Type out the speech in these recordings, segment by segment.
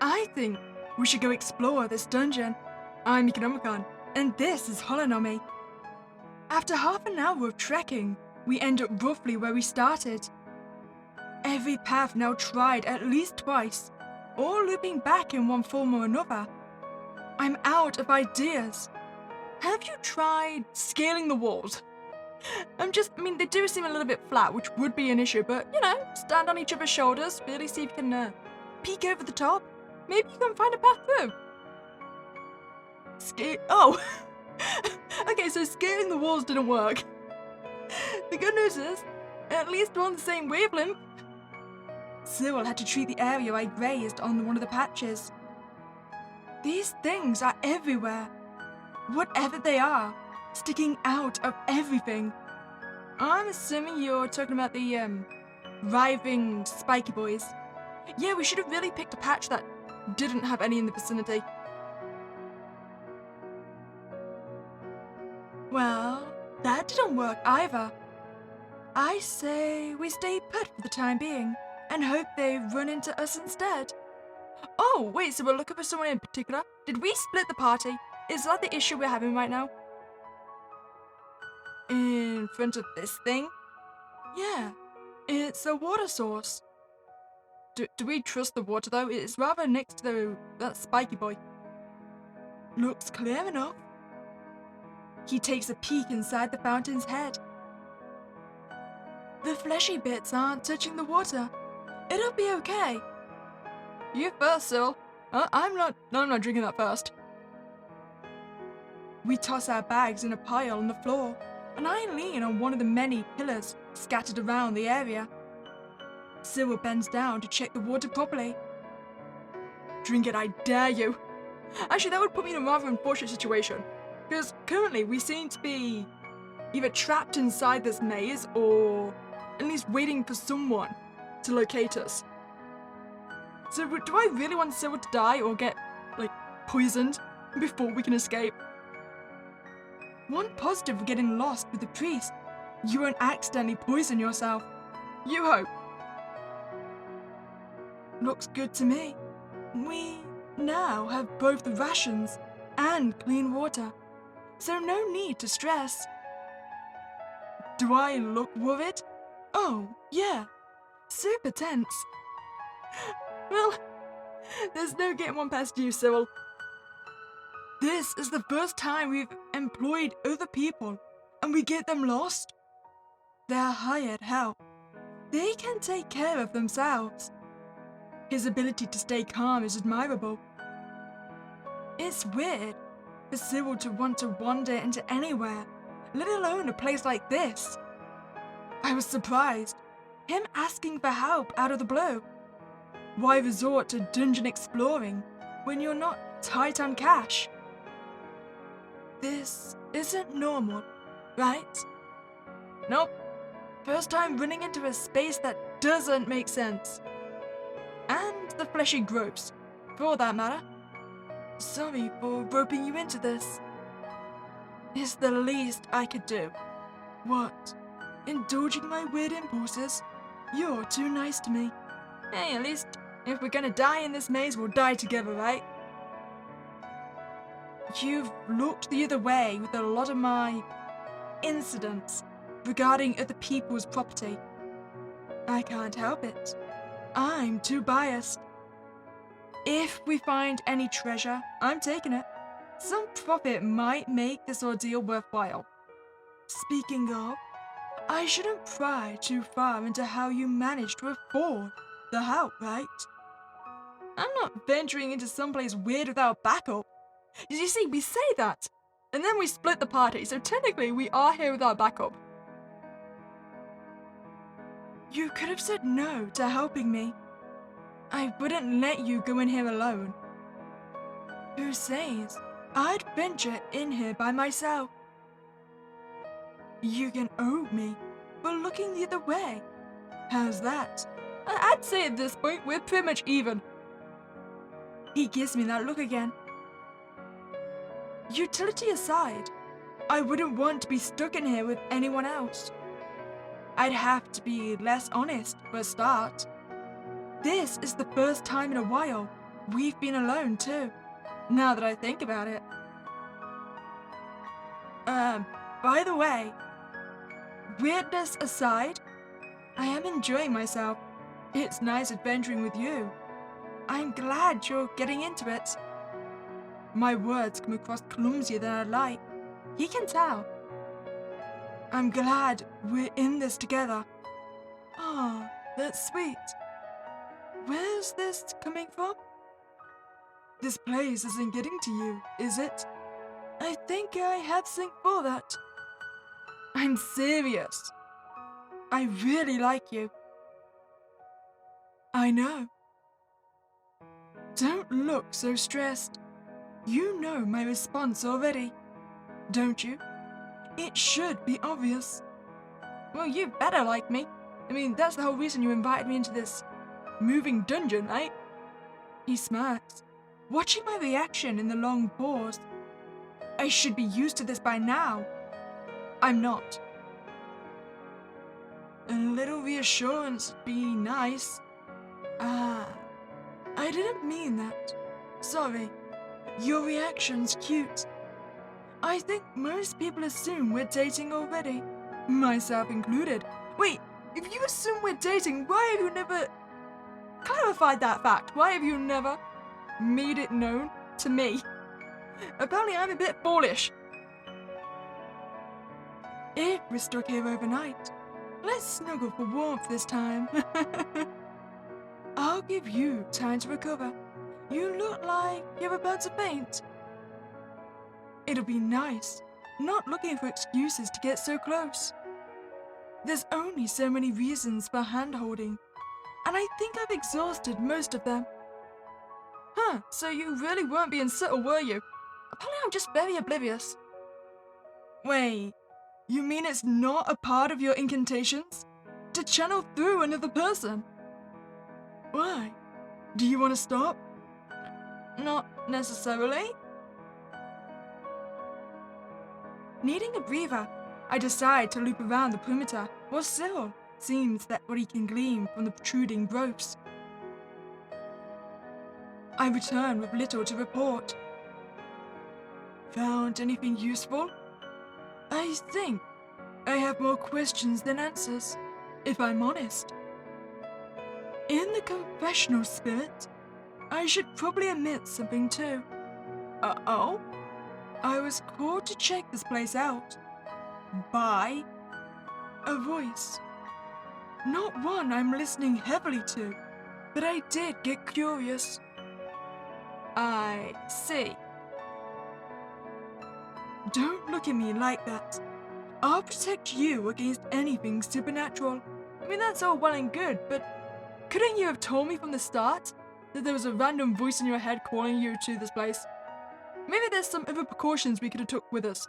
I think we should go explore this dungeon. I'm Meeka Nomicon, and this is Holonomy. After half an hour of trekking, we end up roughly where we started. Every path now tried at least twice, all looping back in one form or another. I'm out of ideas. Have you tried scaling the walls? They do seem a little bit flat, which would be an issue, but, stand on each other's shoulders, really see if you can peek over the top. Maybe you can find a path through. Oh! Okay, so scaling the walls didn't work. The good news is, at least we're on the same wavelength. Cyril had to treat the area I grazed on one of the patches. These things are everywhere. Whatever they are, sticking out of everything. I'm assuming you're talking about the, writhing spiky boys. Yeah, we should have really picked a patch that didn't have any in the vicinity. Well, that didn't work either. I say we stay put for the time being and hope they run into us instead. Oh, wait, so we're looking for someone in particular? Did we split the party? Is that the issue we're having right now? In front of this thing? Yeah, it's a water source. Do we trust the water though? It's rather next to that spiky boy. Looks clear enough. He takes a peek inside the fountain's head. The fleshy bits aren't touching the water. It'll be okay. You first, Cyril. I'm not drinking that first. We toss our bags in a pile on the floor, and I lean on one of the many pillars scattered around the area. Cyril bends down to check the water properly. Drink it, I dare you. Actually, that would put me in a rather unfortunate situation, because currently we seem to be either trapped inside this maze or at least waiting for someone to locate us. So do I really want Cyril to die or get, poisoned before we can escape? One positive of getting lost with the priest, you won't accidentally poison yourself. You hope. Looks good to me. We now have both the rations and clean water, so no need to stress. Do I look worried? Oh, yeah. Super tense. Well, there's no getting one past you, Cyril. This is the first time we've employed other people, and we get them lost. They're hired help. They can take care of themselves. His ability to stay calm is admirable. It's weird for Cyril to want to wander into anywhere, let alone a place like this. I was surprised. Him asking for help out of the blue. Why resort to dungeon exploring when you're not tight on cash? This isn't normal, right? Nope. First time running into a space that doesn't make sense. And the fleshy gropes, for all that matter. Sorry for roping you into this. It's the least I could do. What? Indulging my weird impulses? You're too nice to me. Hey, at least if we're gonna die in this maze, we'll die together, right? You've looked the other way with a lot of my incidents regarding other people's property. I can't help it. I'm too biased. If we find any treasure, I'm taking it. Some profit might make this ordeal worthwhile. Speaking of, I shouldn't pry too far into how you managed to afford the help, right? I'm not venturing into someplace weird without backup. You see, we say that, and then we split the party, so technically we are here without backup. You could have said no to helping me. I wouldn't let you go in here alone. Who says I'd venture in here by myself? You can owe me for looking the other way. How's that? I'd say at this point we're pretty much even. He gives me that look again. Utility aside, I wouldn't want to be stuck in here with anyone else. I'd have to be less honest for a start. This is the first time in a while we've been alone too, now that I think about it. By the way, weirdness aside, I am enjoying myself. It's nice adventuring with you. I'm glad you're getting into it. My words come across clumsier than I'd like. He can tell. I'm glad we're in this together. Ah, that's sweet. Where's this coming from? This place isn't getting to you, is it? I think I have something for that. I'm serious. I really like you. I know. Don't look so stressed. You know my response already, don't you? It should be obvious. Well, you better like me. I mean, that's the whole reason you invited me into this moving dungeon, right? He smirks, watching my reaction in the long pause. I should be used to this by now. I'm not. A little reassurance would be nice. Ah, I didn't mean that. Sorry. Your reaction's cute. I think most people assume we're dating already, myself included. Wait, if you assume we're dating, why have you never clarified that fact? Why have you never made it known to me? Apparently I'm a bit foolish. If we're stuck here overnight, let's snuggle for warmth this time. I'll give you time to recover. You look like you're about to faint. It'll be nice, not looking for excuses to get so close. There's only so many reasons for hand-holding, and I think I've exhausted most of them. Huh, so you really weren't being subtle, were you? Apparently I'm just very oblivious. Wait, you mean it's not a part of your incantations? To channel through another person? Why? Do you want to stop? Not necessarily. Needing a breather, I decide to loop around the perimeter, while still seems that what he can glean from the protruding growths. I return with little to report. Found anything useful? I think I have more questions than answers, if I'm honest. In the confessional spirit, I should probably admit something too. Uh-oh? I was called to check this place out by a voice. Not one I'm listening heavily to, but I did get curious. I see. Don't look at me like that. I'll protect you against anything supernatural. I mean, that's all well and good, but couldn't you have told me from the start that there was a random voice in your head calling you to this place? Maybe there's some other precautions we could have took with us.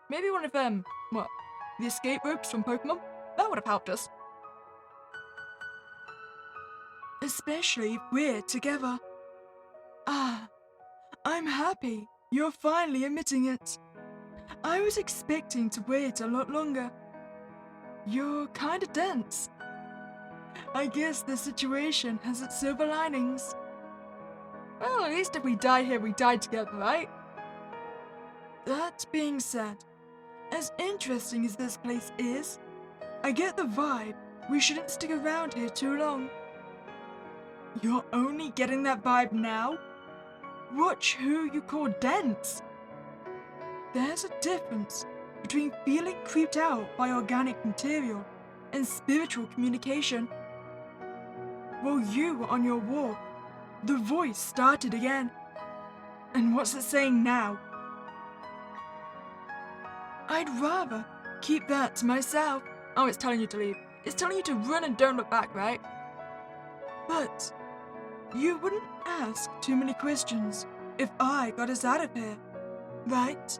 Maybe one of them, the escape ropes from Pokemon? That would have helped us. Especially if we're together. Ah, I'm happy you're finally admitting it. I was expecting to wait a lot longer. You're kinda dense. I guess the situation has its silver linings. Well, at least if we die here, we died together, right? That being said, as interesting as this place is, I get the vibe we shouldn't stick around here too long. You're only getting that vibe now? Watch who you call dense. There's a difference between feeling creeped out by organic material and spiritual communication. While you were on your walk, the voice started again. And what's it saying now? I'd rather keep that to myself. Oh, it's telling you to leave. It's telling you to run and don't look back, right? But you wouldn't ask too many questions if I got us out of here, right?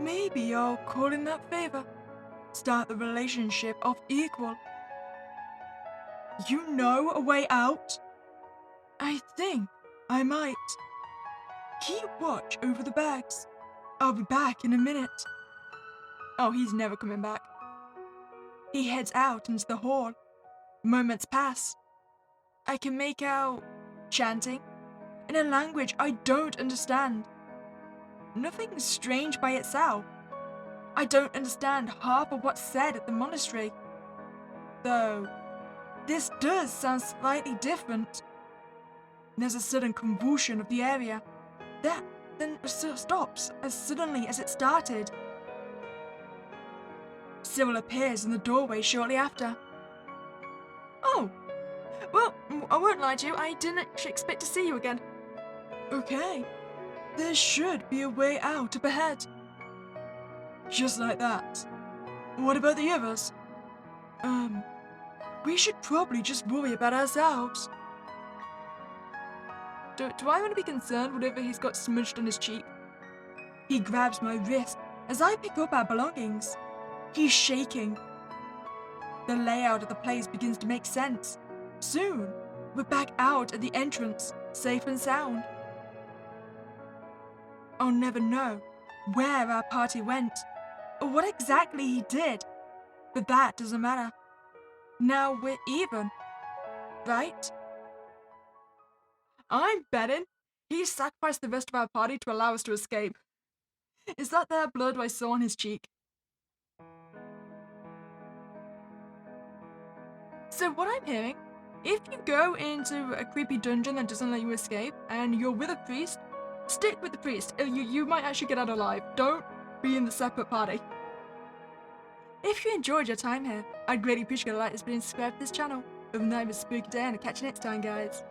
Maybe I'll call in that favor. Start the relationship off equal. You know a way out? I think I might. Keep watch over the bags. I'll be back in a minute. Oh, he's never coming back. He heads out into the hall. Moments pass. I can make out chanting in a language I don't understand. Nothing strange by itself. I don't understand half of what's said at the monastery. Though, this does sound slightly different. There's a sudden convulsion of the area. That then stops as suddenly as it started. Cyril appears in the doorway shortly after. Oh, well, I won't lie to you, I didn't actually expect to see you again. Okay, there should be a way out up ahead. Just like that. What about the others? We should probably just worry about ourselves. Do I want to be concerned whatever he's got smudged on his cheek? He grabs my wrist as I pick up our belongings. He's shaking. The layout of the place begins to make sense. Soon, we're back out at the entrance, safe and sound. I'll never know where our party went, or what exactly he did, but that doesn't matter. Now we're even, right? I'm betting he sacrificed the rest of our party to allow us to escape. Is that their blood I saw on his cheek? So what I'm hearing, if you go into a creepy dungeon that doesn't let you escape, and you're with a priest, stick with the priest. You might actually get out alive. Don't be in the separate party. If you enjoyed your time here, I'd greatly appreciate a like, this video, and subscribe to this channel. Have a nice spooky day, and I'll catch you next time, guys.